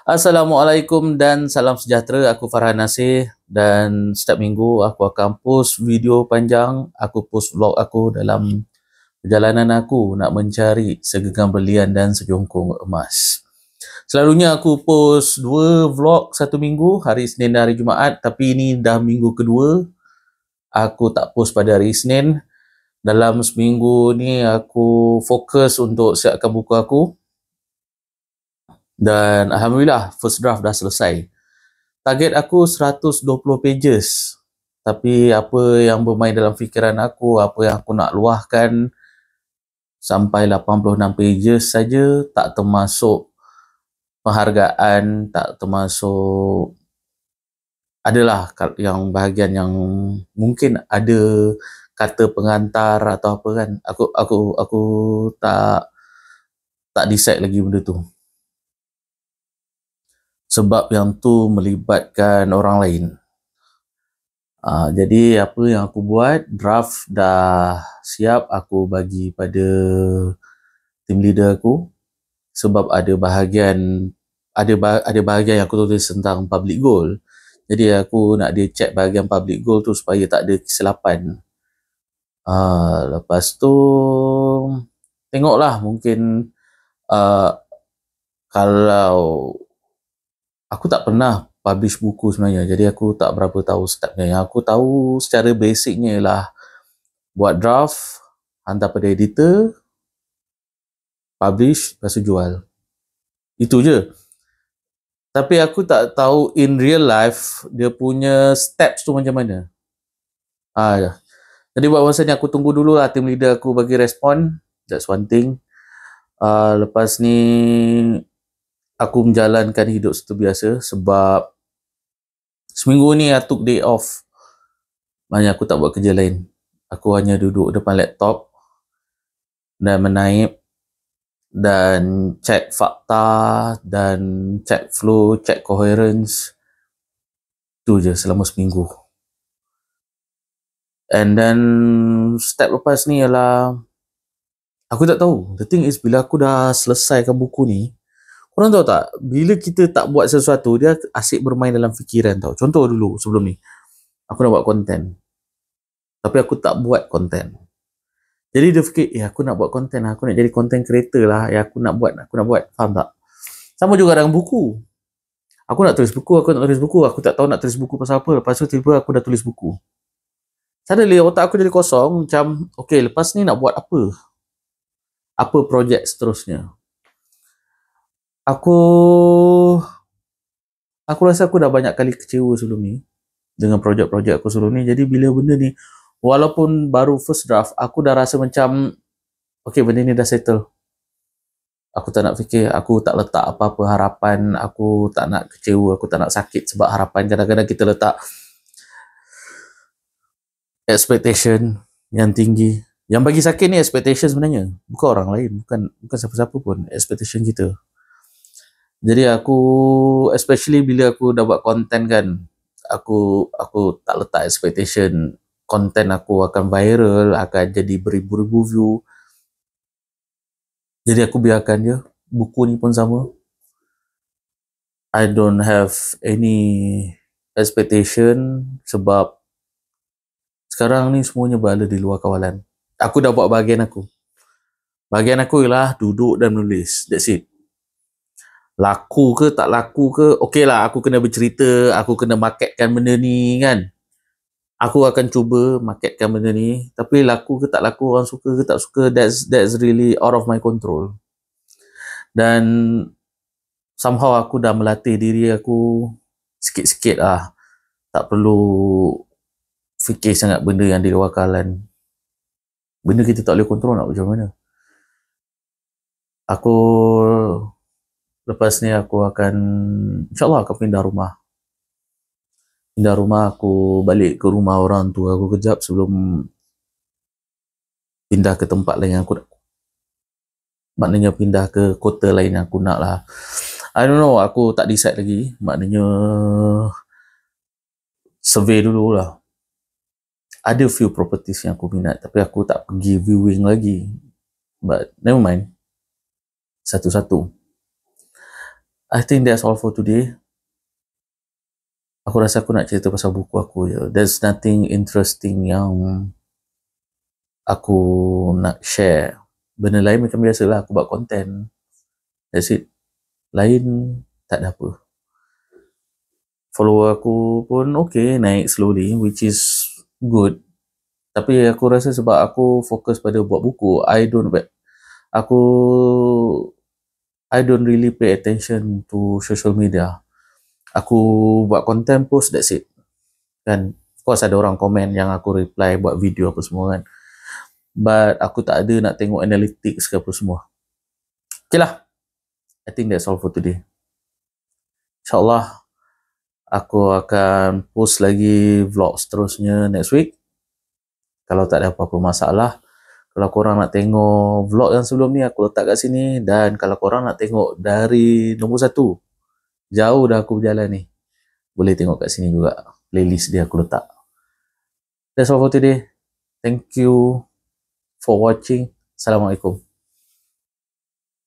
Assalamualaikum dan salam sejahtera. Aku Farhan Nasir dan setiap minggu aku akan post video panjang. Aku post vlog aku dalam perjalanan aku nak mencari segenggam berlian dan sejongkong emas. Selalunya aku post 2 vlog satu minggu, hari Isnin dan hari Jumaat. Tapi ini dah minggu kedua aku tak post pada hari Isnin. Dalam seminggu ni aku fokus untuk siapkan buku aku. Dan Alhamdulillah, first draft dah selesai. Target aku 120 pages. Tapi apa yang bermain dalam fikiran aku, apa yang aku nak luahkan, sampai 86 pages saja, tak termasuk penghargaan, tak termasuk adalah yang bahagian yang mungkin ada kata pengantar atau apa kan. Aku tak decide lagi benda tu. Sebab yang tu melibatkan orang lain. Jadi apa yang aku buat, draft dah siap, aku bagi pada team leader aku. Sebab ada bahagian yang aku tulis tentang public goal. Jadi aku nak dia check bahagian public goal tu supaya tak ada kesilapan. Lepas tu tengoklah mungkin kalau aku tak pernah publish buku sebenarnya, jadi aku tak berapa tahu stepnya. Yang aku tahu secara basicnya ialah buat draft, hantar pada editor, publish, lepas tu jual. Itu je. Tapi aku tak tahu in real life dia punya steps tu macam mana. Jadi buat masa ni aku tunggu dulu lah team leader aku bagi respon. That's one thing. Lepas ni aku menjalankan hidup seperti biasa sebab seminggu ni I took day off. Maknanya aku tak buat kerja lain. Aku hanya duduk depan laptop dan menaip dan check fakta dan check flow, check coherence. Itu je selama seminggu. And then step lepas ni ialah aku tak tahu. The thing is bila aku dah selesaikan buku ni, korang tahu tak, bila kita tak buat sesuatu, dia asyik bermain dalam fikiran tau. Contoh dulu sebelum ni, aku nak buat konten. Tapi aku tak buat konten. Jadi dia fikir, aku nak buat konten, aku nak jadi content creator lah. Aku nak buat. Faham tak? Sama juga dengan buku. Aku nak tulis buku, aku tak tahu nak tulis buku pasal apa. Lepas tu tiba aku dah tulis buku. Suddenly otak aku jadi kosong, macam, okay, lepas ni nak buat apa? Apa projek seterusnya? Aku rasa aku dah banyak kali kecewa sebelum ni dengan projek-projek aku sebelum ni. Jadi bila benda ni, walaupun baru first draft, aku dah rasa macam okay, benda ni dah settle. Aku tak nak fikir, aku tak letak apa-apa harapan, aku tak nak kecewa, aku tak nak sakit sebab harapan. Kadang-kadang kita letak expectation yang tinggi. Yang bagi sakit ni expectation sebenarnya, bukan orang lain, bukan siapa-siapa pun, expectation kita. Jadi aku, especially bila aku dah buat content kan, aku tak letak expectation konten aku akan viral, akan jadi beribu-ribu view. Jadi aku biarkan je. Buku ni pun sama. I don't have any expectation sebab sekarang ni semuanya berada di luar kawalan. Aku dah buat bahagian aku. Bahagian aku ialah duduk dan menulis. That's it. Laku ke tak laku ke, okey lah, aku kena bercerita, aku kena marketkan benda ni kan. Aku akan cuba marketkan benda ni, tapi laku ke tak laku, orang suka ke tak suka, that's really out of my control. Dan somehow aku dah melatih diri aku sikit-sikit lah. Tak perlu fikir sangat benda yang di luar kawalan. Benda kita tak boleh kontrol, nak macam mana. Aku lepas ni aku akan, insyaAllah akan pindah rumah. Aku balik ke rumah orang tua aku kejap sebelum pindah ke tempat lain yang aku nak. Maknanya pindah ke kota lain yang aku nak lah. I don't know, aku tak decide lagi. Maknanya survey dulu lah. Ada few properties yang aku minat, tapi aku tak pergi viewing lagi. But never mind. Satu-satu. I think that's all for today. Aku rasa aku nak cerita pasal buku aku je. There's nothing interesting yang aku nak share. Benda lain macam biasalah, aku buat konten. That's it. Lain tak ada apa. Follower aku pun okay, naik slowly, which is good. Tapi aku rasa sebab aku fokus pada buat buku, I don't really pay attention to social media. Aku buat content, post, that's it. Kan, of course ada orang komen yang aku reply, buat video apa semua kan. But aku tak ada nak tengok analytics ke apa semua. Okay lah, I think that's all for today. InsyaAllah aku akan post lagi vlog seterusnya next week. Kalau tak ada apa-apa masalah. Kalau korang nak tengok vlog yang sebelum ni, aku letak kat sini. Dan kalau korang nak tengok dari nombor 1, jauh dah aku berjalan ni, boleh tengok kat sini juga. Playlist dia aku letak. That's all for today. Thank you for watching. Assalamualaikum.